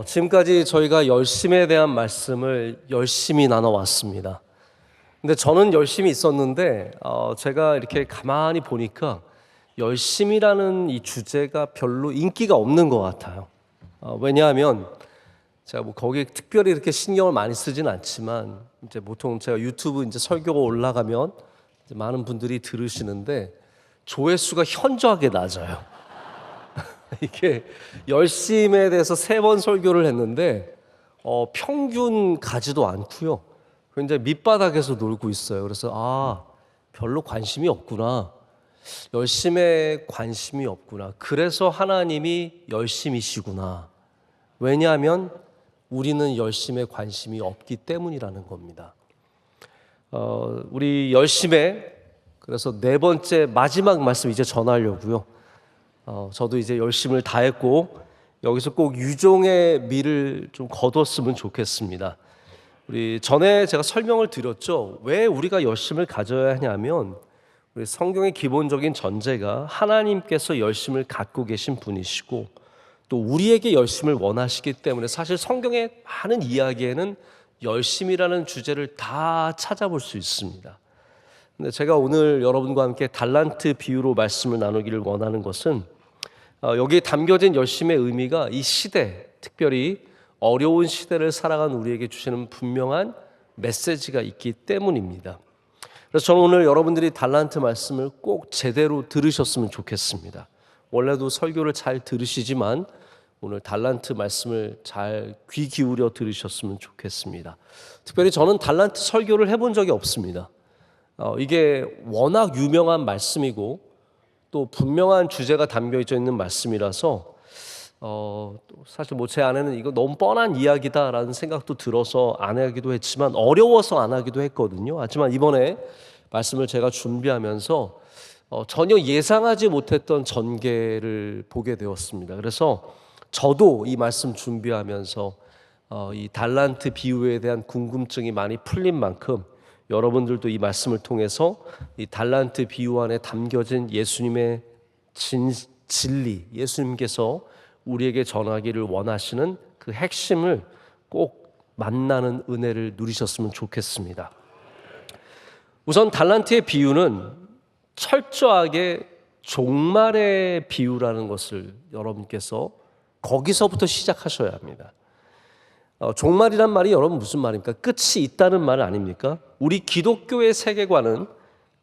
지금까지 저희가 열심에 대한 말씀을 열심히 나눠왔습니다. 근데 저는 열심히 있었는데 제가 이렇게 가만히 보니까 열심이라는 이 주제가 별로 인기가 없는 것 같아요. 왜냐하면 제가 뭐 거기에 특별히 이렇게 신경을 많이 쓰진 않지만 이제 보통 제가 유튜브 이제 설교가 올라가면 이제 많은 분들이 들으시는데 조회수가 현저하게 낮아요. 이게 열심에 대해서 3번 설교를 했는데 평균 가지도 않고요. 굉장히 밑바닥에서 놀고 있어요. 그래서 별로 관심이 없구나. 열심에 관심이 없구나. 그래서 하나님이 열심이시구나. 왜냐하면 우리는 열심에 관심이 없기 때문이라는 겁니다. 우리 열심에 그래서 4번째 마지막 말씀 이제 전하려고요. 저도 이제 열심을 다했고 여기서 꼭 유종의 미를 좀 거뒀으면 좋겠습니다. 우리 전에 제가 설명을 드렸죠. 왜 우리가 열심을 가져야 하냐면 우리 성경의 기본적인 전제가 하나님께서 열심을 갖고 계신 분이시고 또 우리에게 열심을 원하시기 때문에 사실 성경의 많은 이야기에는 열심이라는 주제를 다 찾아볼 수 있습니다. 근데 제가 오늘 여러분과 함께 달란트 비유로 말씀을 나누기를 원하는 것은 여기에 담겨진 열심의 의미가 이 시대, 특별히 어려운 시대를 살아간 우리에게 주시는 분명한 메시지가 있기 때문입니다. 그래서 저는 오늘 여러분들이 달란트 말씀을 꼭 제대로 들으셨으면 좋겠습니다. 원래도 설교를 잘 들으시지만 오늘 달란트 말씀을 잘 귀 기울여 들으셨으면 좋겠습니다. 특별히 저는 달란트 설교를 해본 적이 없습니다. 이게 워낙 유명한 말씀이고 또 분명한 주제가 담겨져 있는 말씀이라서 사실 뭐 제 안에는 이거 너무 뻔한 이야기다라는 생각도 들어서 안 하기도 했지만 어려워서 안 하기도 했거든요. 하지만 이번에 말씀을 제가 준비하면서 전혀 예상하지 못했던 전개를 보게 되었습니다. 그래서 저도 이 말씀 준비하면서 이 달란트 비유에 대한 궁금증이 많이 풀린 만큼 여러분들도 이 말씀을 통해서 이 달란트 비유 안에 담겨진 예수님의 진리, 예수님께서 우리에게 전하기를 원하시는 그 핵심을 꼭 만나는 은혜를 누리셨으면 좋겠습니다. 우선 달란트의 비유는 철저하게 종말의 비유라는 것을 여러분께서 거기서부터 시작하셔야 합니다. 종말이란 말이 여러분 무슨 말입니까? 끝이 있다는 말 아닙니까? 우리 기독교의 세계관은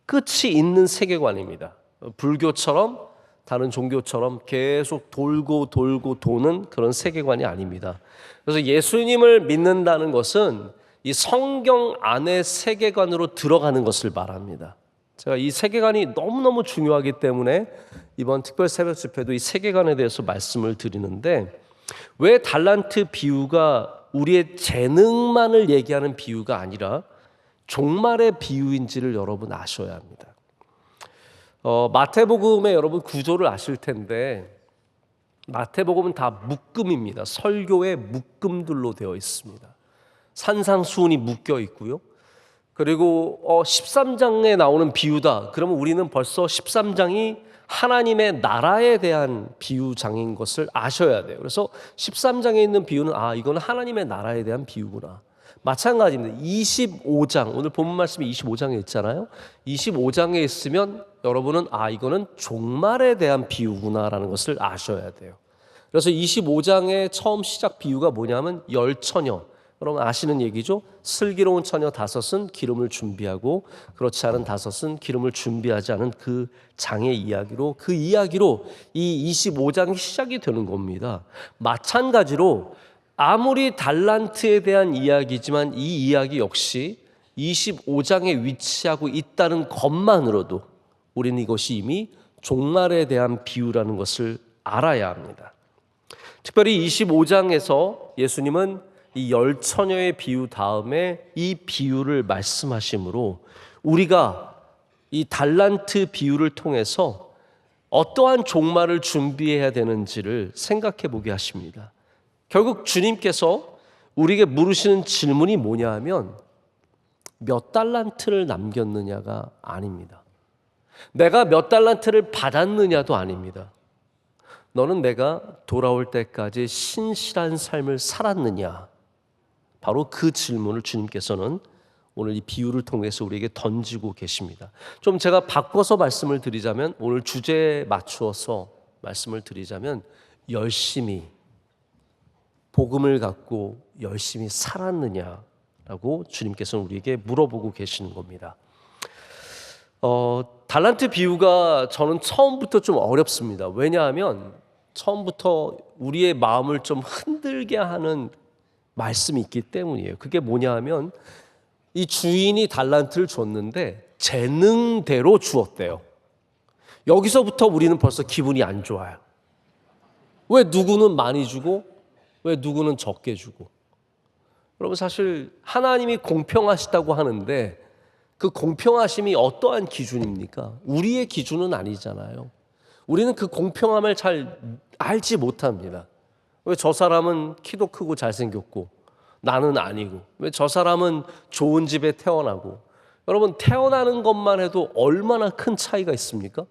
끝이 있는 세계관입니다. 불교처럼 다른 종교처럼 계속 돌고 도는 그런 세계관이 아닙니다. 그래서 예수님을 믿는다는 것은 이 성경 안의 세계관으로 들어가는 것을 말합니다. 제가 이 세계관이 너무너무 중요하기 때문에 이번 특별 새벽 집회도 이 세계관에 대해서 말씀을 드리는데 왜 달란트 비유가 우리의 재능만을 얘기하는 비유가 아니라 종말의 비유인지를 여러분 아셔야 합니다. 마태복음의 여러분 구조를 아실 텐데 마태복음은 다 묶음입니다. 설교의 묶음들로 되어 있습니다. 산상수훈이 묶여 있고요. 그리고 13장에 나오는 비유다. 그러면 우리는 벌써 13장이 하나님의 나라에 대한 비유장인 것을 아셔야 돼요. 그래서 13장에 있는 비유는 이건 하나님의 나라에 대한 비유구나. 마찬가지입니다. 25장, 오늘 본문 말씀이 25장에 있잖아요. 25장에 있으면 여러분은 이거는 종말에 대한 비유구나라는 것을 아셔야 돼요. 그래서 25장의 처음 시작 비유가 뭐냐면 열처녀. 여러분 아시는 얘기죠? 슬기로운 처녀 5은 기름을 준비하고 그렇지 않은 5은 기름을 준비하지 않은 그 장의 이야기로 그 이야기로 이 25장이 시작이 되는 겁니다. 마찬가지로 아무리 달란트에 대한 이야기지만 이 이야기 역시 25장에 위치하고 있다는 것만으로도 우리는 이것이 이미 종말에 대한 비유라는 것을 알아야 합니다. 특별히 25장에서 예수님은 이 열처녀의 비유 다음에 이 비유를 말씀하시므로 우리가 이 달란트 비유를 통해서 어떠한 종말을 준비해야 되는지를 생각해 보게 하십니다. 결국 주님께서 우리에게 물으시는 질문이 뭐냐 하면 몇 달란트를 남겼느냐가 아닙니다. 내가 몇 달란트를 받았느냐도 아닙니다. 너는 내가 돌아올 때까지 신실한 삶을 살았느냐? 바로 그 질문을 주님께서는 오늘 이 비유를 통해서 우리에게 던지고 계십니다. 좀 제가 바꿔서 말씀을 드리자면, 오늘 주제에 맞추어서 말씀을 드리자면, 열심히 복음을 갖고 열심히 살았느냐라고 주님께서는 우리에게 물어보고 계시는 겁니다. 달란트 비유가 저는 처음부터 좀 어렵습니다. 왜냐하면 처음부터 우리의 마음을 좀 흔들게 하는 말씀이 있기 때문이에요. 그게 뭐냐 하면, 이 주인이 달란트를 줬는데 재능대로 주었대요. 여기서부터 우리는 벌써 기분이 안 좋아요. 왜 누구는 많이 주고 왜 누구는 적게 주고? 여러분, 사실 하나님이 공평하시다고 하는데 그 공평하심이 어떠한 기준입니까? 우리의 기준은 아니잖아요. 우리는 그 공평함을 잘 알지 못합니다. 왜 저 사람은 키도 크고 잘생겼고 나는 아니고, 왜 저 사람은 좋은 집에 태어나고. 여러분, 태어나는 것만 해도 얼마나 큰 차이가 있습니까?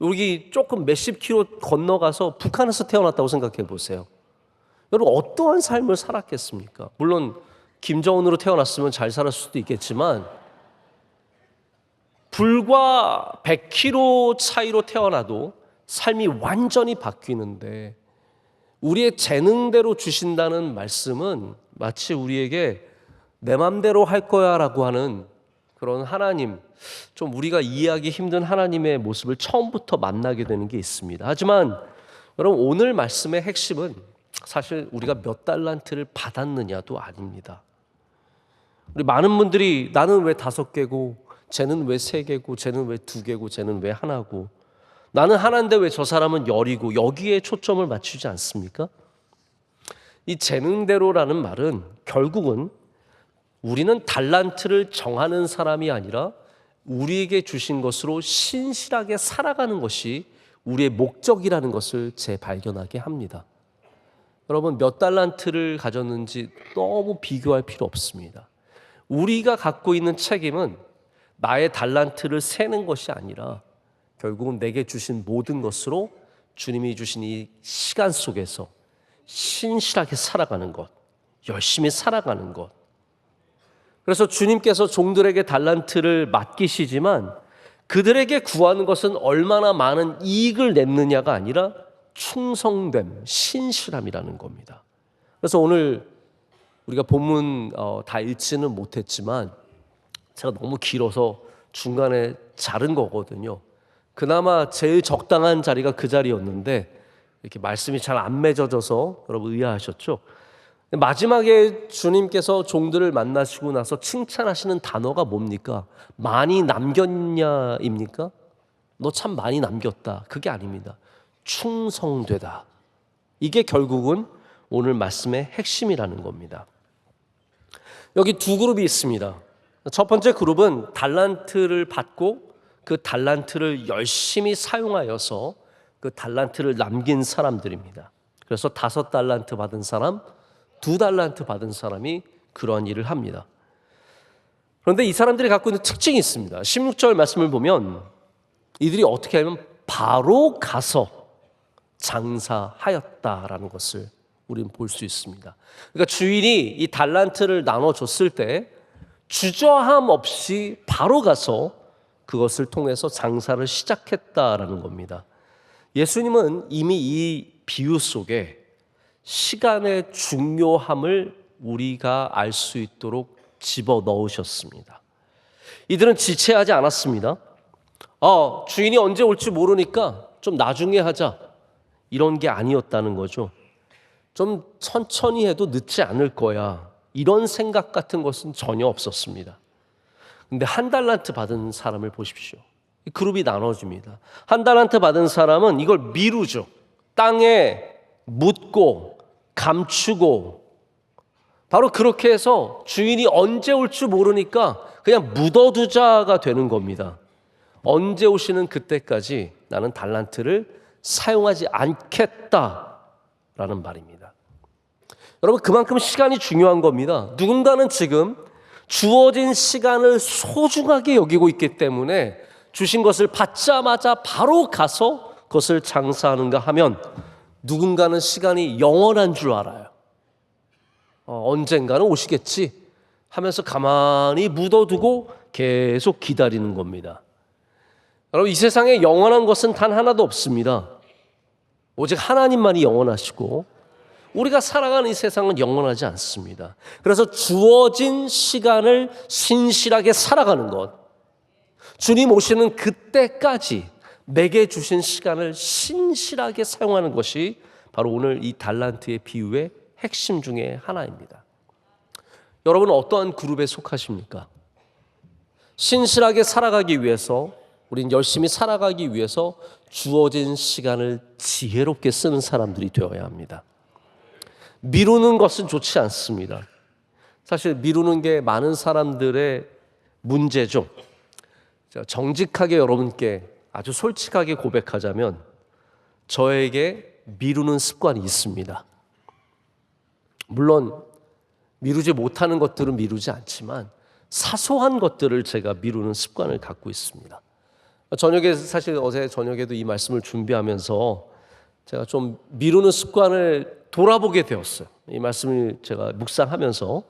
여기 조금 몇십 킬로 건너가서 북한에서 태어났다고 생각해 보세요. 여러분, 어떠한 삶을 살았겠습니까? 물론 김정은으로 태어났으면 잘 살았을 수도 있겠지만, 불과 100km 차이로 태어나도 삶이 완전히 바뀌는데, 우리의 재능대로 주신다는 말씀은 마치 우리에게 내 맘대로 할 거야 라고 하는 그런 하나님, 좀 우리가 이해하기 힘든 하나님의 모습을 처음부터 만나게 되는 게 있습니다. 하지만 여러분, 오늘 말씀의 핵심은 사실 우리가 몇 달란트를 받았느냐도 아닙니다. 우리 많은 분들이 나는 왜 5개고, 쟤는 왜 3개고, 쟤는 왜 2개고, 쟤는 왜 하나고, 나는 하나인데 왜 저 사람은 10이고, 여기에 초점을 맞추지 않습니까? 이 재능대로라는 말은 결국은 우리는 달란트를 정하는 사람이 아니라 우리에게 주신 것으로 신실하게 살아가는 것이 우리의 목적이라는 것을 재발견하게 합니다. 여러분, 몇 달란트를 가졌는지 너무 비교할 필요 없습니다. 우리가 갖고 있는 책임은 나의 달란트를 세는 것이 아니라 결국은 내게 주신 모든 것으로 주님이 주신 이 시간 속에서 신실하게 살아가는 것, 열심히 살아가는 것. 그래서 주님께서 종들에게 달란트를 맡기시지만 그들에게 구하는 것은 얼마나 많은 이익을 냈느냐가 아니라 충성됨, 신실함이라는 겁니다. 그래서 오늘 우리가 본문 다 읽지는 못했지만 제가 너무 길어서 중간에 자른 거거든요. 그나마 제일 적당한 자리가 그 자리였는데 이렇게 말씀이 잘 안 맺어져서 여러분 의아하셨죠? 마지막에 주님께서 종들을 만나시고 나서 칭찬하시는 단어가 뭡니까? 많이 남겼냐입니까? 너 참 많이 남겼다. 그게 아닙니다. 충성되다. 이게 결국은 오늘 말씀의 핵심이라는 겁니다. 여기 두 그룹이 있습니다. 첫 번째 그룹은 달란트를 받고 그 달란트를 열심히 사용하여서 그 달란트를 남긴 사람들입니다. 그래서 5달란트 받은 사람, 2달란트 받은 사람이 그러한 일을 합니다. 그런데 이 사람들이 갖고 있는 특징이 있습니다. 16절 말씀을 보면 이들이 어떻게 하면 바로 가서 장사하였다라는 것을 우리는 볼 수 있습니다. 그러니까 주인이 이 달란트를 나눠줬을 때 주저함 없이 바로 가서 그것을 통해서 장사를 시작했다라는 겁니다. 예수님은 이미 이 비유 속에 시간의 중요함을 우리가 알 수 있도록 집어넣으셨습니다. 이들은 지체하지 않았습니다. 주인이 언제 올지 모르니까 좀 나중에 하자, 이런 게 아니었다는 거죠. 좀 천천히 해도 늦지 않을 거야, 이런 생각 같은 것은 전혀 없었습니다. 근데 1달란트 받은 사람을 보십시오. 그룹이 나눠집니다. 1달란트 받은 사람은 이걸 미루죠. 땅에 묻고 감추고, 바로 그렇게 해서 주인이 언제 올 줄 모르니까 그냥 묻어두자가 되는 겁니다. 언제 오시는 그때까지 나는 달란트를 사용하지 않겠다라는 말입니다. 여러분, 그만큼 시간이 중요한 겁니다. 누군가는 지금 주어진 시간을 소중하게 여기고 있기 때문에 주신 것을 받자마자 바로 가서 그것을 장사하는가 하면, 누군가는 시간이 영원한 줄 알아요. 언젠가는 오시겠지 하면서 가만히 묻어두고 계속 기다리는 겁니다. 여러분, 이 세상에 영원한 것은 단 하나도 없습니다. 오직 하나님만이 영원하시고 우리가 살아가는 이 세상은 영원하지 않습니다. 그래서 주어진 시간을 신실하게 살아가는 것, 주님 오시는 그때까지 내게 주신 시간을 신실하게 사용하는 것이 바로 오늘 이 달란트의 비유의 핵심 중에 하나입니다. 여러분은 어떠한 그룹에 속하십니까? 신실하게 살아가기 위해서, 우린 열심히 살아가기 위해서 주어진 시간을 지혜롭게 쓰는 사람들이 되어야 합니다. 미루는 것은 좋지 않습니다. 사실 미루는 게 많은 사람들의 문제죠. 정직하게 여러분께 아주 솔직하게 고백하자면 저에게 미루는 습관이 있습니다. 물론 미루지 못하는 것들은 미루지 않지만 사소한 것들을 제가 미루는 습관을 갖고 있습니다. 저녁에, 사실 어제 저녁에도 이 말씀을 준비하면서 제가 좀 미루는 습관을 돌아보게 되었어요. 이 말씀을 제가 묵상하면서,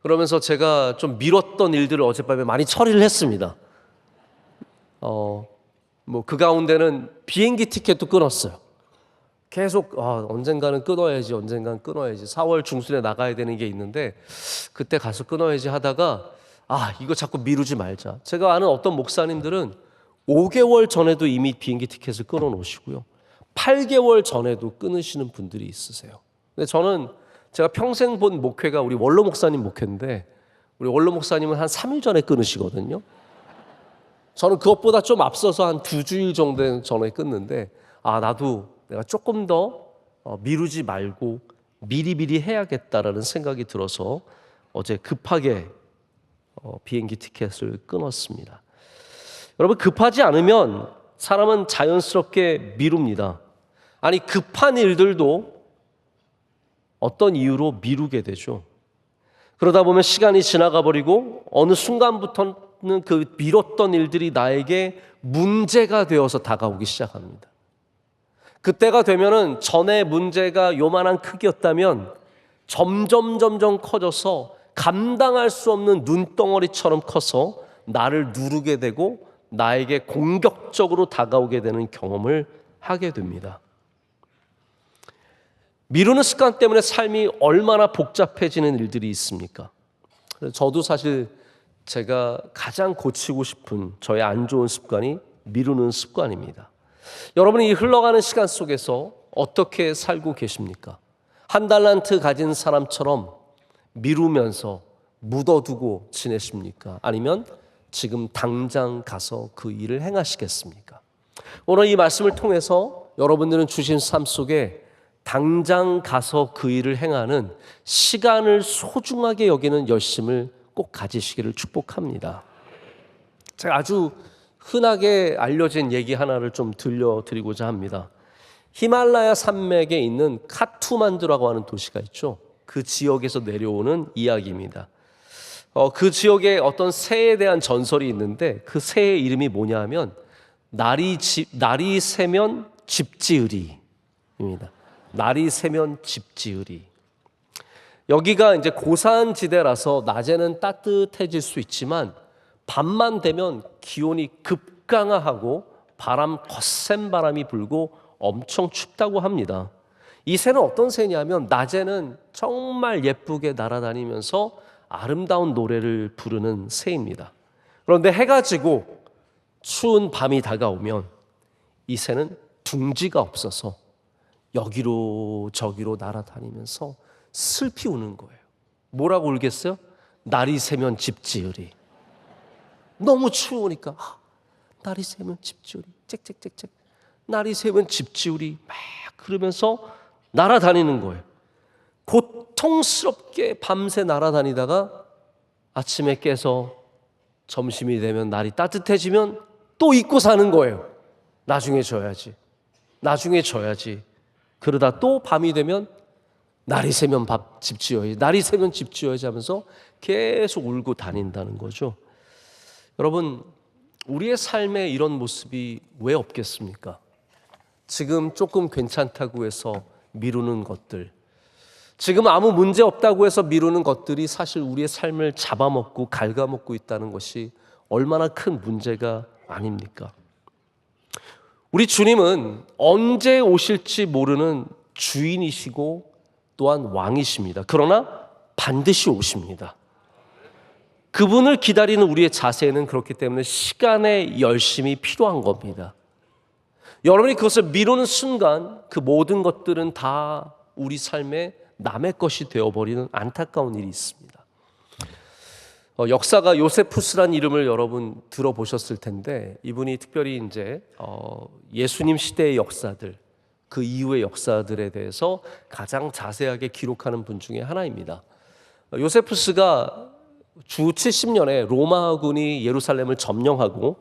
그러면서 제가 좀 미뤘던 일들을 어젯밤에 많이 처리를 했습니다. 그 가운데는 비행기 티켓도 끊었어요. 계속 언젠가는 끊어야지, 언젠가는 끊어야지. 4월 중순에 나가야 되는 게 있는데 그때 가서 끊어야지 하다가 이거 자꾸 미루지 말자. 제가 아는 어떤 목사님들은 5개월 전에도 이미 비행기 티켓을 끊어 놓으시고요, 8개월 전에도 끊으시는 분들이 있으세요. 근데 저는 제가 평생 본 목회가 우리 원로 목사님 목회인데, 우리 원로 목사님은 한 3일 전에 끊으시거든요. 저는 그것보다 좀 앞서서 한 2주일 정도 전에 끊는데, 나도 내가 조금 더 미루지 말고 미리미리 해야겠다라는 생각이 들어서 어제 급하게 비행기 티켓을 끊었습니다. 여러분, 급하지 않으면 사람은 자연스럽게 미룹니다. 아니, 급한 일들도 어떤 이유로 미루게 되죠. 그러다 보면 시간이 지나가 버리고 어느 순간부터는 그 미뤘던 일들이 나에게 문제가 되어서 다가오기 시작합니다. 그때가 되면은 전에 문제가 요만한 크기였다면 점점 커져서 감당할 수 없는 눈덩어리처럼 커서 나를 누르게 되고 나에게 공격적으로 다가오게 되는 경험을 하게 됩니다. 미루는 습관 때문에 삶이 얼마나 복잡해지는 일들이 있습니까? 저도 사실 제가 가장 고치고 싶은 저의 안 좋은 습관이 미루는 습관입니다. 여러분이 이 흘러가는 시간 속에서 어떻게 살고 계십니까? 한 달란트 가진 사람처럼 미루면서 묻어두고 지내십니까? 아니면 지금 당장 가서 그 일을 행하시겠습니까? 오늘 이 말씀을 통해서 여러분들은 주신 삶 속에 당장 가서 그 일을 행하는, 시간을 소중하게 여기는 열심을 꼭 가지시기를 축복합니다. 제가 아주 흔하게 알려진 얘기 하나를 좀 들려드리고자 합니다. 히말라야 산맥에 있는 카투만두라고 하는 도시가 있죠. 그 지역에서 내려오는 이야기입니다. 그 지역에 어떤 새에 대한 전설이 있는데, 그 새의 이름이 뭐냐 하면 날이 새면 집지으리입니다. 날이 새면 집지으리. 여기가 이제 고산지대라서 낮에는 따뜻해질 수 있지만 밤만 되면 기온이 급강하하고 거센 바람이 불고 엄청 춥다고 합니다. 이 새는 어떤 새냐면 낮에는 정말 예쁘게 날아다니면서 아름다운 노래를 부르는 새입니다. 그런데 해가 지고 추운 밤이 다가오면 이 새는 둥지가 없어서 여기로 저기로 날아다니면서 슬피 우는 거예요. 뭐라고 울겠어요? 날이 새면 집지으리. 너무 추우니까 날이 새면 집지으리 짹짹짹짹, 날이 새면 집지으리 막 그러면서 날아다니는 거예요. 고통스럽게 밤새 날아다니다가 아침에 깨서 점심이 되면 날이 따뜻해지면 또 잊고 사는 거예요. 나중에 져야지. 그러다 또 밤이 되면 날이 새면 집 지어야지, 날이 새면 집 지어야지 하면서 계속 울고 다닌다는 거죠. 여러분, 우리의 삶에 이런 모습이 왜 없겠습니까? 지금 조금 괜찮다고 해서 미루는 것들, 지금 아무 문제 없다고 해서 미루는 것들이 사실 우리의 삶을 잡아먹고 갉아먹고 있다는 것이 얼마나 큰 문제가 아닙니까? 우리 주님은 언제 오실지 모르는 주인이시고 또한 왕이십니다. 그러나 반드시 오십니다. 그분을 기다리는 우리의 자세는 그렇기 때문에 시간의 열심이 필요한 겁니다. 여러분이 그것을 미루는 순간 그 모든 것들은 다 우리 삶에 남의 것이 되어버리는 안타까운 일이 있습니다. 역사가 요세푸스란 이름을 여러분 들어보셨을 텐데, 이분이 특별히 이제 예수님 시대의 역사들, 그 이후의 역사들에 대해서 가장 자세하게 기록하는 분 중에 하나입니다. 요세푸스가 주 70년에 로마군이 예루살렘을 점령하고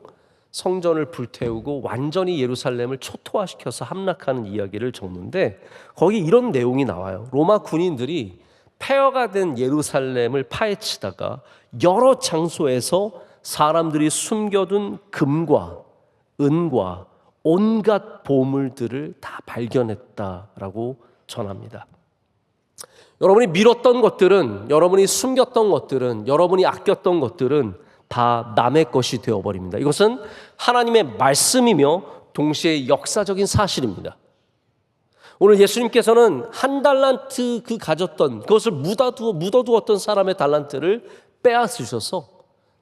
성전을 불태우고 완전히 예루살렘을 초토화시켜서 함락하는 이야기를 적는데, 거기 이런 내용이 나와요. 로마 군인들이 폐허가 된 예루살렘을 파헤치다가 여러 장소에서 사람들이 숨겨둔 금과 은과 온갖 보물들을 다 발견했다라고 전합니다. 여러분이 미뤘던 것들은, 여러분이 숨겼던 것들은, 여러분이 아꼈던 것들은 다 남의 것이 되어버립니다. 이것은 하나님의 말씀이며 동시에 역사적인 사실입니다. 오늘 예수님께서는 한 달란트 그 가졌던 그것을 묻어두었던 사람의 달란트를 빼앗으셔서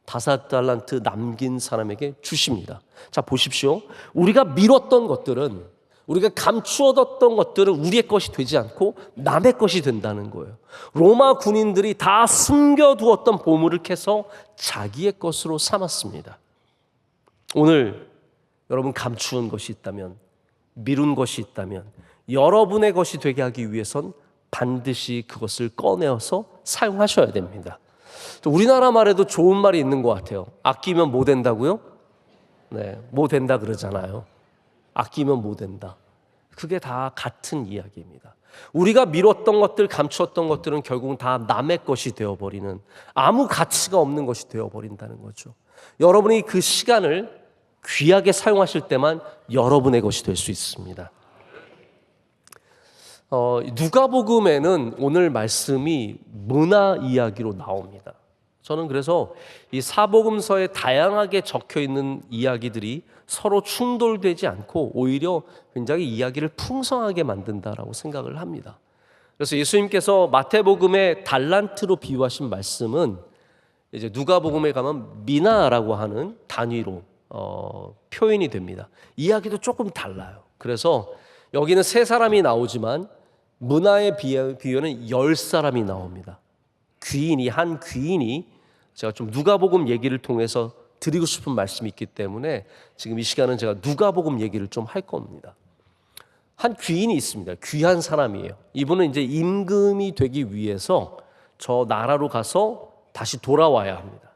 5달란트 남긴 사람에게 주십니다. 자, 보십시오. 우리가 미뤘던 것들은, 우리가 감추어뒀던 것들은 우리의 것이 되지 않고 남의 것이 된다는 거예요. 로마 군인들이 다 숨겨두었던 보물을 캐서 자기의 것으로 삼았습니다. 오늘 여러분 감추은 것이 있다면, 미룬 것이 있다면 여러분의 것이 되게 하기 위해선 반드시 그것을 꺼내어서 사용하셔야 됩니다. 우리나라 말에도 좋은 말이 있는 것 같아요. 아끼면 뭐 된다고요? 네, 뭐 된다 그러잖아요. 아끼면 뭐 된다. 그게 다 같은 이야기입니다. 우리가 미뤘던 것들, 감추었던 것들은 결국은 다 남의 것이 되어버리는, 아무 가치가 없는 것이 되어버린다는 거죠. 여러분이 그 시간을 귀하게 사용하실 때만 여러분의 것이 될 수 있습니다. 누가복음에는 오늘 말씀이 문화 이야기로 나옵니다. 저는 그래서 이 사복음서에 다양하게 적혀 있는 이야기들이 서로 충돌되지 않고 오히려 굉장히 이야기를 풍성하게 만든다라고 생각을 합니다. 그래서 예수님께서 마태복음의 달란트로 비유하신 말씀은 이제 누가복음에 가면 미나라고 하는 단위로 표현이 됩니다. 이야기도 조금 달라요. 그래서 여기는 3사람이 나오지만 문화의 비유는 10사람이 나옵니다. 한 귀인이, 제가 좀 누가복음 얘기를 통해서 드리고 싶은 말씀이 있기 때문에 지금 이 시간은 제가 누가복음 얘기를 좀 할 겁니다. 한 귀인이 있습니다. 귀한 사람이에요. 이분은 이제 임금이 되기 위해서 저 나라로 가서 다시 돌아와야 합니다.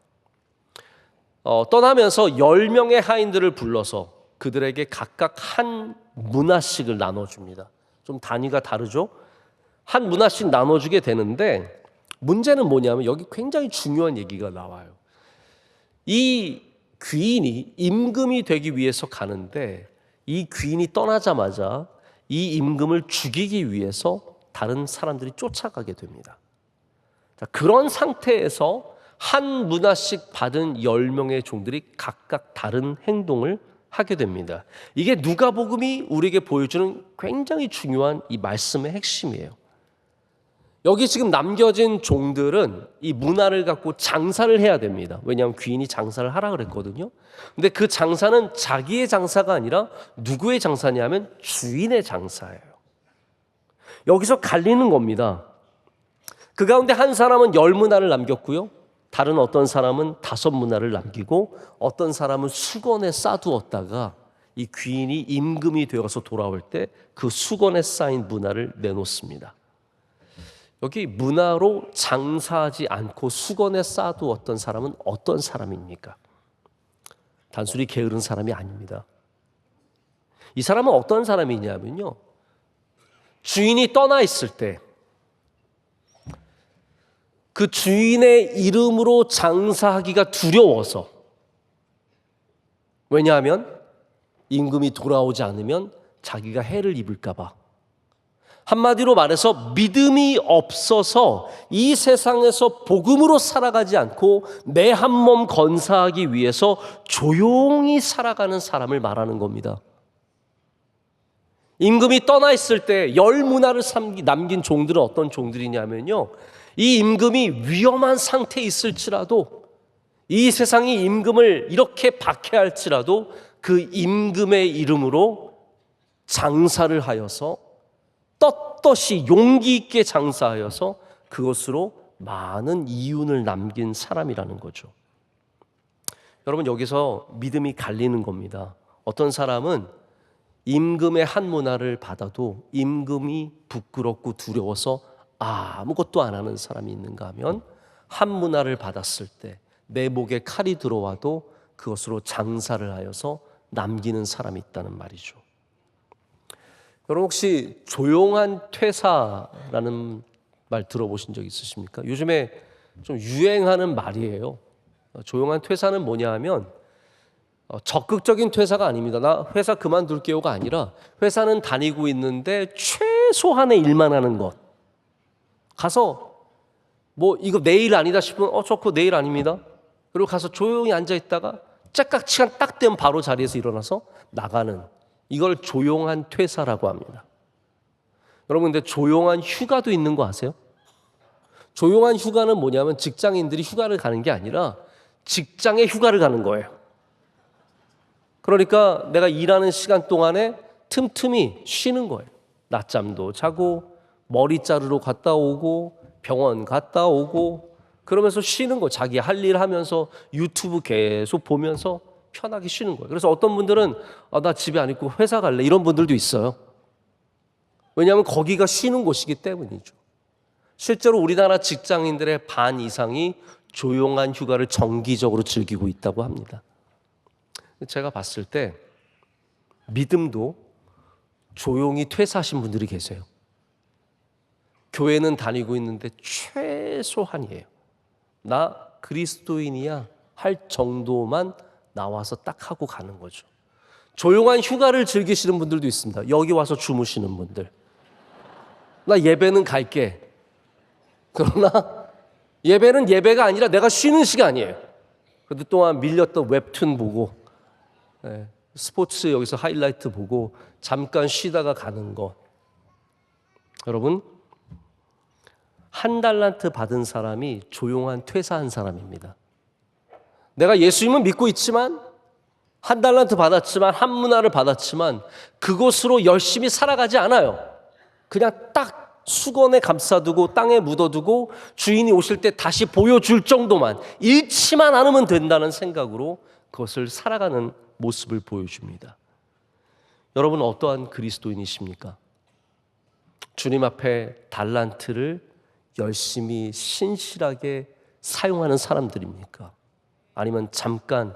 떠나면서 10명의 하인들을 불러서 그들에게 각각 한 문화씩을 나눠줍니다. 좀 단위가 다르죠? 한 문화씩 나눠주게 되는데, 문제는 뭐냐면 여기 굉장히 중요한 얘기가 나와요. 이 귀인이 임금이 되기 위해서 가는데, 이 귀인이 떠나자마자 이 임금을 죽이기 위해서 다른 사람들이 쫓아가게 됩니다. 자, 그런 상태에서 한 문화씩 받은 10명의 종들이 각각 다른 행동을 하게 됩니다. 이게 누가복음이 우리에게 보여주는 굉장히 중요한 이 말씀의 핵심이에요. 여기 지금 남겨진 종들은 이 문화를 갖고 장사를 해야 됩니다. 왜냐하면 귀인이 장사를 하라 그랬거든요. 근데 그 장사는 자기의 장사가 아니라 누구의 장사냐면 주인의 장사예요. 여기서 갈리는 겁니다. 그 가운데 한 사람은 10문화를 남겼고요. 다른 어떤 사람은 5문화를 남기고, 어떤 사람은 수건에 싸두었다가 이 귀인이 임금이 되어서 돌아올 때 그 수건에 쌓인 문화를 내놓습니다. 여기 문화로 장사하지 않고 수건에 쌓아두었던 사람은 어떤 사람입니까? 단순히 게으른 사람이 아닙니다. 이 사람은 어떤 사람이냐면요, 주인이 떠나 있을 때 그 주인의 이름으로 장사하기가 두려워서, 왜냐하면 임금이 돌아오지 않으면 자기가 해를 입을까 봐. 한마디로 말해서 믿음이 없어서 이 세상에서 복음으로 살아가지 않고 내 한 몸 건사하기 위해서 조용히 살아가는 사람을 말하는 겁니다. 임금이 떠나 있을 때 열 문화를 남긴 종들은 어떤 종들이냐면요, 이 임금이 위험한 상태에 있을지라도, 이 세상이 임금을 이렇게 박해할지라도 그 임금의 이름으로 장사를 하여서 떳떳이 용기 있게 장사하여서 그것으로 많은 이윤을 남긴 사람이라는 거죠. 여러분, 여기서 믿음이 갈리는 겁니다. 어떤 사람은 임금의 한 문화를 받아도 임금이 부끄럽고 두려워서 아무것도 안 하는 사람이 있는가 하면, 한 문화를 받았을 때 내 목에 칼이 들어와도 그것으로 장사를 하여서 남기는 사람이 있다는 말이죠. 여러분, 혹시 조용한 퇴사라는 말 들어보신 적 있으십니까? 요즘에 좀 유행하는 말이에요. 조용한 퇴사는 뭐냐 하면 적극적인 퇴사가 아닙니다. 나 회사 그만둘게요가 아니라, 회사는 다니고 있는데 최소한의 일만 하는 것. 가서 뭐 이거 내일 아니다 싶으면 저 그거 내일 아닙니다. 그리고 가서 조용히 앉아 있다가 짝각 시간 딱 되면 바로 자리에서 일어나서 나가는, 이걸 조용한 퇴사라고 합니다. 여러분, 근데 조용한 휴가도 있는 거 아세요? 조용한 휴가는 뭐냐면 직장인들이 휴가를 가는 게 아니라 직장에 휴가를 가는 거예요. 그러니까 내가 일하는 시간 동안에 틈틈이 쉬는 거예요. 낮잠도 자고 머리 자르러 갔다 오고 병원 갔다 오고 그러면서 쉬는 거, 자기 할 일 하면서 유튜브 계속 보면서 편하게 쉬는 거예요. 그래서 어떤 분들은 나 집에 안 있고 회사 갈래, 이런 분들도 있어요. 왜냐하면 거기가 쉬는 곳이기 때문이죠. 실제로 우리나라 직장인들의 반 이상이 조용한 휴가를 정기적으로 즐기고 있다고 합니다. 제가 봤을 때 믿음도 조용히 퇴사하신 분들이 계세요. 교회는 다니고 있는데 최소한이에요. 나 그리스도인이야 할 정도만 나와서 딱 하고 가는 거죠. 조용한 휴가를 즐기시는 분들도 있습니다. 여기 와서 주무시는 분들. 나 예배는 갈게. 그러나 예배는 예배가 아니라 내가 쉬는 시간이에요. 그동안 밀렸던 웹툰 보고, 스포츠 여기서 하이라이트 보고 잠깐 쉬다가 가는 것. 여러분, 한 달란트 받은 사람이 조용한 퇴사한 사람입니다. 내가 예수님은 믿고 있지만, 한 달란트 받았지만, 한 문화를 받았지만 그것으로 열심히 살아가지 않아요. 그냥 딱 수건에 감싸두고 땅에 묻어두고 주인이 오실 때 다시 보여줄 정도만, 잃지만 않으면 된다는 생각으로 그것을 살아가는 모습을 보여줍니다. 여러분, 어떠한 그리스도인이십니까? 주님 앞에 달란트를 열심히 신실하게 사용하는 사람들입니까? 아니면 잠깐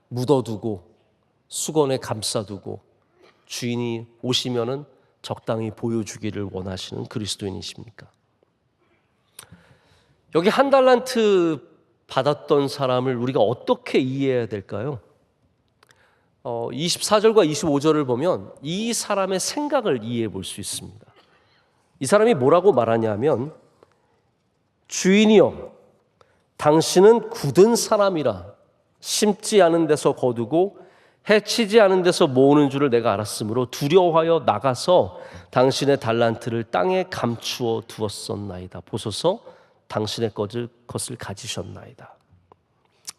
묻어두고 수건에 감싸두고 주인이 오시면은 적당히 보여주기를 원하시는 그리스도인이십니까? 여기 한 달란트 받았던 사람을 우리가 어떻게 이해해야 될까요? 24절과 25절을 보면 이 사람의 생각을 이해해 볼 수 있습니다. 이 사람이 뭐라고 말하냐면, 주인이여, 당신은 굳은 사람이라 심지 않은 데서 거두고 해치지 않은 데서 모으는 줄을 내가 알았으므로 두려워하여 나가서 당신의 달란트를 땅에 감추어 두었었나이다. 보소서, 당신의 것을 가지셨나이다.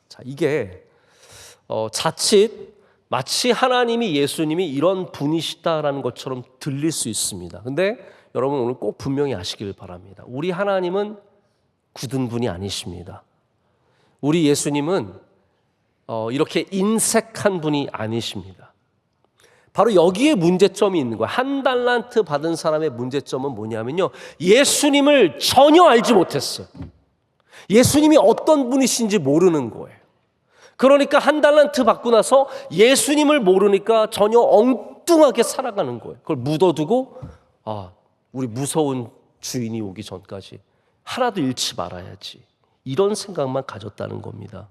자, 이게 자칫 마치 하나님이, 예수님이 이런 분이시다라는 것처럼 들릴 수 있습니다. 근데 여러분, 오늘 꼭 분명히 아시길 바랍니다. 우리 하나님은 굳은 분이 아니십니다. 우리 예수님은 이렇게 인색한 분이 아니십니다. 바로 여기에 문제점이 있는 거예요. 한 달란트 받은 사람의 문제점은 뭐냐면요, 예수님을 전혀 알지 못했어요. 예수님이 어떤 분이신지 모르는 거예요. 그러니까 한 달란트 받고 나서 예수님을 모르니까 전혀 엉뚱하게 살아가는 거예요. 그걸 묻어두고 우리 무서운 주인이 오기 전까지 하나도 잃지 말아야지, 이런 생각만 가졌다는 겁니다.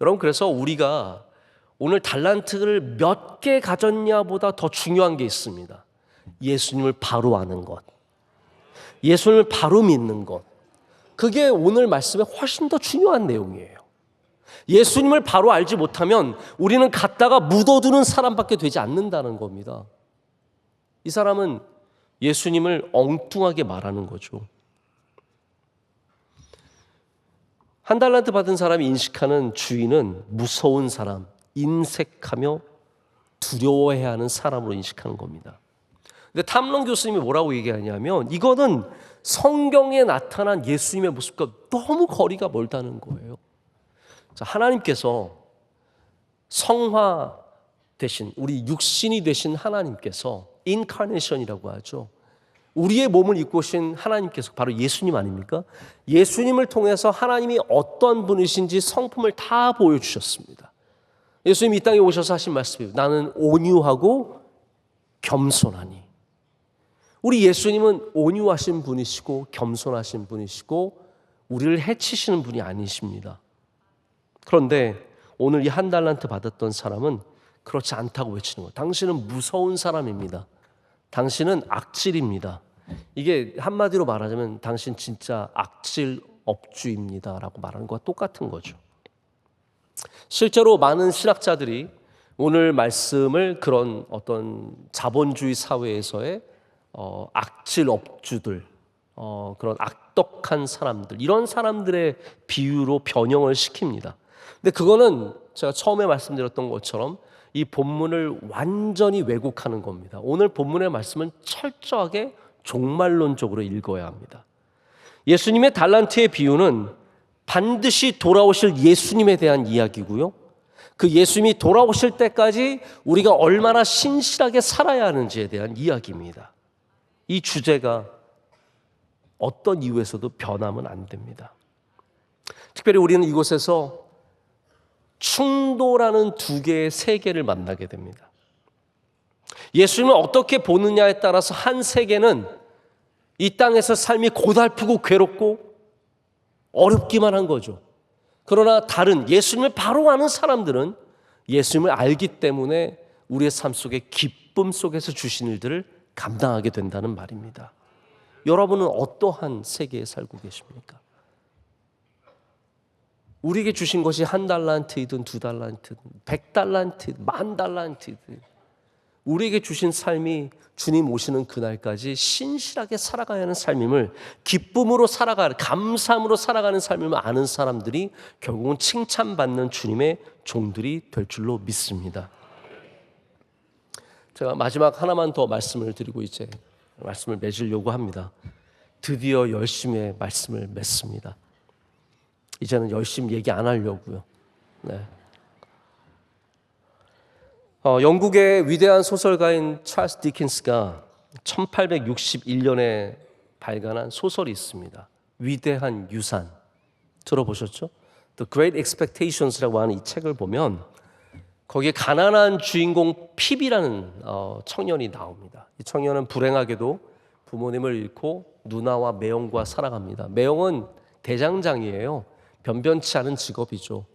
여러분, 그래서 우리가 오늘 달란트를 몇 개 가졌냐보다 더 중요한 게 있습니다. 예수님을 바로 아는 것, 예수님을 바로 믿는 것. 그게 오늘 말씀에 훨씬 더 중요한 내용이에요. 예수님을 바로 알지 못하면 우리는 갖다가 묻어두는 사람밖에 되지 않는다는 겁니다. 이 사람은 예수님을 엉뚱하게 말하는 거죠. 한 달란트 받은 사람이 인식하는 주인은 무서운 사람, 인색하며 두려워해야 하는 사람으로 인식하는 겁니다. 근데 탐론 교수님이 뭐라고 얘기하냐면 이거는 성경에 나타난 예수님의 모습과 너무 거리가 멀다는 거예요. 자, 하나님께서 성화 되신, 우리 육신이 되신 하나님께서 인카네이션이라고 하죠. 우리의 몸을 입고 오신 하나님께서 바로 예수님 아닙니까? 예수님을 통해서 하나님이 어떤 분이신지 성품을 다 보여주셨습니다. 예수님이 이 땅에 오셔서 하신 말씀이에요. 나는 온유하고 겸손하니. 우리 예수님은 온유하신 분이시고 겸손하신 분이시고 우리를 해치시는 분이 아니십니다. 그런데 오늘 이 한 달란트 받았던 사람은 그렇지 않다고 외치는 거예요. 당신은 무서운 사람입니다. 당신은 악질입니다. 이게 한마디로 말하자면 당신 진짜 악질 업주입니다 라고 말하는 것과 똑같은 거죠. 실제로 많은 신학자들이 오늘 말씀을 그런 어떤 자본주의 사회에서의 악질 업주들, 그런 악독한 사람들, 이런 사람들의 비유로 변형을 시킵니다. 근데 그거는 제가 처음에 말씀드렸던 것처럼 이 본문을 완전히 왜곡하는 겁니다. 오늘 본문의 말씀은 철저하게 종말론적으로 읽어야 합니다. 예수님의 달란트의 비유는 반드시 돌아오실 예수님에 대한 이야기고요. 그 예수님이 돌아오실 때까지 우리가 얼마나 신실하게 살아야 하는지에 대한 이야기입니다. 이 주제가 어떤 이유에서도 변하면 안 됩니다. 특별히 우리는 이곳에서 충돌하는 두 개의 세계를 만나게 됩니다. 예수님을 어떻게 보느냐에 따라서 한 세계는 이 땅에서 삶이 고달프고 괴롭고 어렵기만 한 거죠. 그러나 다른 예수님을 바로 아는 사람들은 예수님을 알기 때문에 우리의 삶 속에 기쁨 속에서 주신 일들을 감당하게 된다는 말입니다. 여러분은 어떠한 세계에 살고 계십니까? 우리에게 주신 것이 한 달란트이든 두 달란트든 100달란트든 10,000달란트든 우리에게 주신 삶이 주님 오시는 그날까지 신실하게 살아가야 하는 삶임을, 기쁨으로 살아가는, 감사함으로 살아가는 삶임을 아는 사람들이 결국은 칭찬받는 주님의 종들이 될 줄로 믿습니다. 제가 마지막 하나만 더 말씀을 드리고 이제 말씀을 맺으려고 합니다. 드디어 열심히 말씀을 맺습니다. 이제는 열심히 얘기 안 하려고요. 네. 영국의 위대한 소설가인 찰스 디킨스가 1861년에 발간한 소설이 있습니다. 위대한 유산. 들어보셨죠? The Great Expectations라고 하는 이 책을 보면 거기에 가난한 주인공 피비라는 청년이 나옵니다. 이 청년은 불행하게도 부모님을 잃고 누나와 매형과 살아갑니다. 매형은 대장장이에요. 변변치 않은 직업이죠.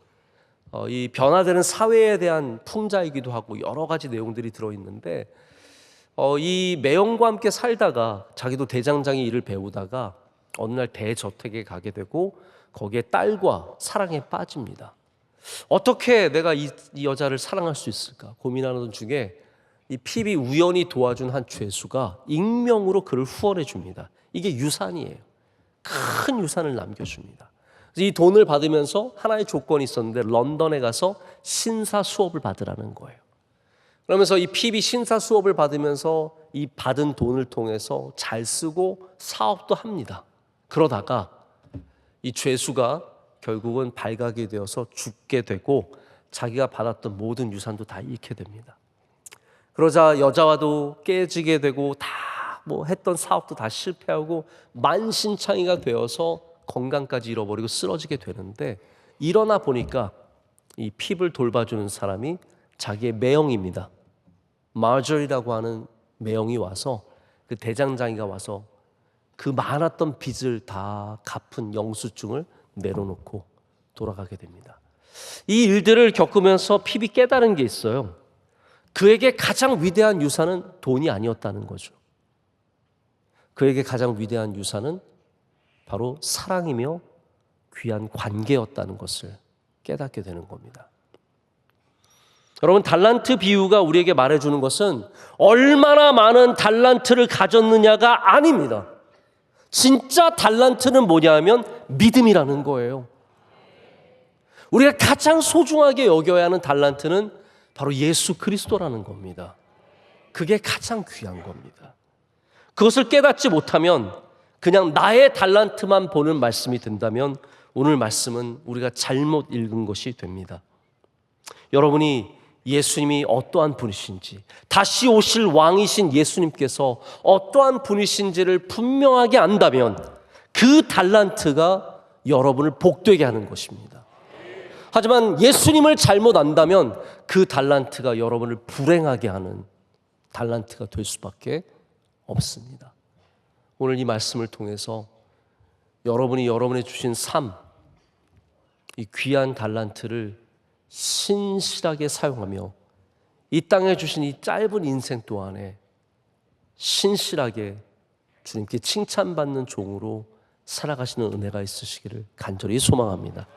이 변화되는 사회에 대한 풍자이기도 하고 여러 가지 내용들이 들어있는데 이 매형과 함께 살다가 자기도 대장장이 일을 배우다가 어느 날 대저택에 가게 되고 거기에 딸과 사랑에 빠집니다. 어떻게 내가 이 여자를 사랑할 수 있을까 고민하는 중에 이 피비 우연히 도와준 한 죄수가 익명으로 그를 후원해 줍니다. 이게 유산이에요. 큰 유산을 남겨줍니다. 이 돈을 받으면서 하나의 조건이 있었는데 런던에 가서 신사 수업을 받으라는 거예요. 그러면서 이 피비 신사 수업을 받으면서 이 받은 돈을 통해서 잘 쓰고 사업도 합니다. 그러다가 이 죄수가 결국은 발각이 되어서 죽게 되고 자기가 받았던 모든 유산도 다 잃게 됩니다. 그러자 여자와도 깨지게 되고 다 뭐 했던 사업도 다 실패하고 만신창이가 되어서 건강까지 잃어버리고 쓰러지게 되는데 일어나 보니까 이 핍을 돌봐주는 사람이 자기의 매형입니다. 마저리라고 하는 매형이 와서 그 대장장이가 와서 그 많았던 빚을 다 갚은 영수증을 내려놓고 돌아가게 됩니다. 이 일들을 겪으면서 피비 깨달은 게 있어요. 그에게 가장 위대한 유산은 돈이 아니었다는 거죠. 그에게 가장 위대한 유산은 바로 사랑이며 귀한 관계였다는 것을 깨닫게 되는 겁니다. 여러분, 달란트 비유가 우리에게 말해주는 것은 얼마나 많은 달란트를 가졌느냐가 아닙니다. 진짜 달란트는 뭐냐 하면 믿음이라는 거예요. 우리가 가장 소중하게 여겨야 하는 달란트는 바로 예수 그리스도라는 겁니다. 그게 가장 귀한 겁니다. 그것을 깨닫지 못하면 그냥 나의 달란트만 보는 말씀이 된다면 오늘 말씀은 우리가 잘못 읽은 것이 됩니다. 여러분이 예수님이 어떠한 분이신지, 다시 오실 왕이신 예수님께서 어떠한 분이신지를 분명하게 안다면 그 달란트가 여러분을 복되게 하는 것입니다. 하지만 예수님을 잘못 안다면 그 달란트가 여러분을 불행하게 하는 달란트가 될 수밖에 없습니다. 오늘 이 말씀을 통해서 여러분이 여러분의 주신 삶, 이 귀한 달란트를 신실하게 사용하며 이 땅에 주신 이 짧은 인생 동안에 신실하게 주님께 칭찬받는 종으로 살아가시는 은혜가 있으시기를 간절히 소망합니다.